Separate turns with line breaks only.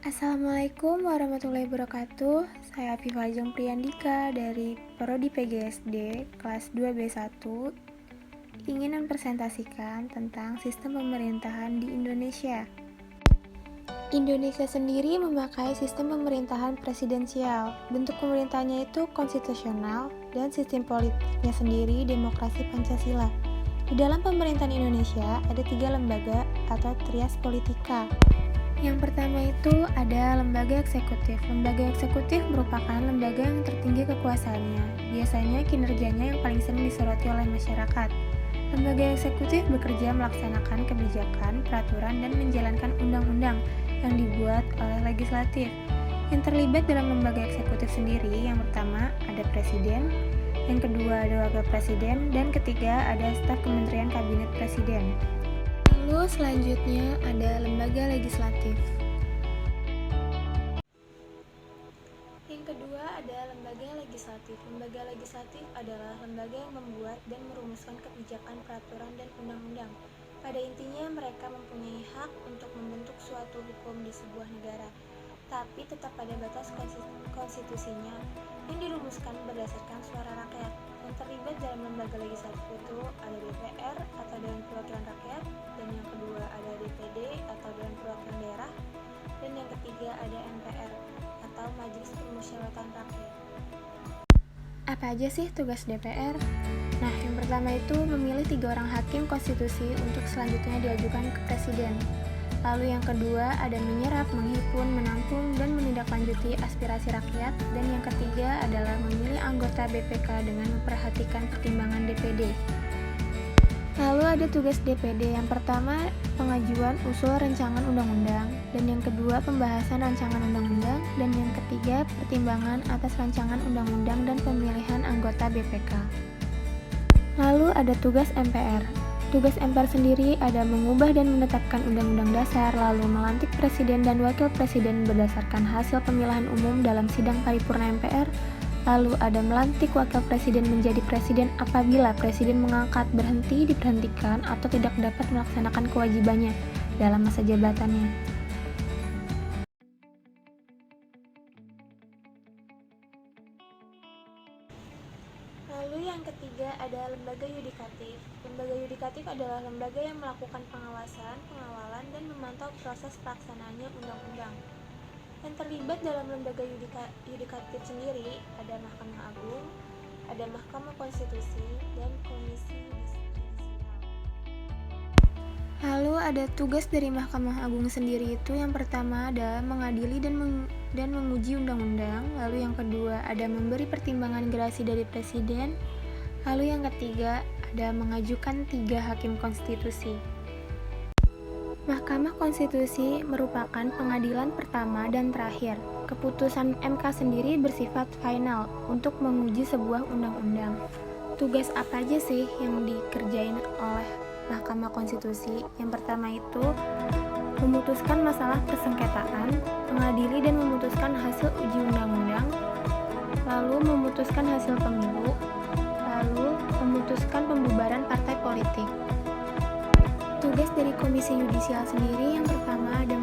Assalamualaikum warahmatullahi wabarakatuh. Saya Afifah Jong Priyandika dari Prodi PGSD kelas 2B1 ingin mempresentasikan tentang sistem pemerintahan di Indonesia. Indonesia sendiri memakai sistem pemerintahan presidensial. Bentuk pemerintahnya itu konstitusional dan sistem politiknya sendiri demokrasi Pancasila. Di dalam pemerintahan Indonesia ada 3 lembaga atau trias politika. Yang pertama itu ada lembaga eksekutif. Lembaga eksekutif merupakan lembaga yang tertinggi kekuasaannya. Biasanya kinerjanya yang paling sering disoroti oleh masyarakat. Lembaga eksekutif bekerja melaksanakan kebijakan, peraturan, dan menjalankan undang-undang yang dibuat oleh legislatif. Yang terlibat dalam lembaga eksekutif sendiri, yang pertama ada presiden, yang kedua ada wakil presiden, dan ketiga ada staf kementerian kabinet presiden. Lalu selanjutnya ada lembaga legislatif. Yang kedua ada lembaga legislatif. Lembaga legislatif adalah lembaga yang membuat dan merumuskan kebijakan, peraturan, dan undang-undang. Pada intinya mereka mempunyai hak untuk membentuk suatu hukum di sebuah negara, tapi tetap pada batas konstitusinya yang dirumuskan berdasarkan suara rakyat. Yang terlibat dalam lembaga legislatif itu ada DPR atau Dewan Perwakilan Rakyat, dan yang kedua ada DPD atau Dewan Perwakilan Daerah, dan yang ketiga ada MPR atau Majelis Permusyawaratan Rakyat. Apa aja sih tugas DPR? Nah, yang pertama itu memilih 3 orang hakim konstitusi untuk selanjutnya diajukan ke presiden. Lalu yang kedua ada menyerap, menghimpun, menampung, dan menindaklanjuti aspirasi rakyat. Dan yang ketiga adalah memilih anggota BPK dengan memperhatikan pertimbangan DPD. Lalu ada tugas DPD. Yang pertama pengajuan usul rancangan undang-undang, dan yang kedua pembahasan rancangan undang-undang, dan yang ketiga pertimbangan atas rancangan undang-undang dan pemilihan anggota BPK. Lalu ada tugas MPR. Tugas MPR sendiri ada mengubah dan menetapkan undang-undang dasar, lalu melantik presiden dan wakil presiden berdasarkan hasil pemilihan umum dalam sidang paripurna MPR, lalu ada melantik wakil presiden menjadi presiden apabila presiden mengangkat, berhenti, diberhentikan, atau tidak dapat melaksanakan kewajibannya dalam masa jabatannya. Lalu yang ketiga ada lembaga yudikatif. Lembaga yudikatif adalah lembaga yang melakukan pengawasan, pengawalan, dan memantau proses pelaksanaannya undang-undang. Yang terlibat dalam lembaga yudikatif sendiri ada Mahkamah Agung, ada Mahkamah Konstitusi, dan Komisi Yudisial. Lalu ada tugas dari Mahkamah Agung sendiri itu yang pertama ada mengadili dan menguji undang-undang. Lalu yang kedua ada memberi pertimbangan gerasi dari presiden. Lalu yang ketiga ada mengajukan 3 hakim konstitusi. Mahkamah Konstitusi merupakan pengadilan pertama dan terakhir. Keputusan MK sendiri bersifat final untuk menguji sebuah undang-undang. Tugas apa aja sih yang dikerjain oleh Mahkamah Konstitusi? Yang pertama itu memutuskan masalah persengketaan, mengadili dan memutuskan hasil uji undang-undang, lalu memutuskan hasil pemilu, lalu memutuskan pembubaran partai politik. Tugas dari Komisi Yudisial sendiri yang pertama ada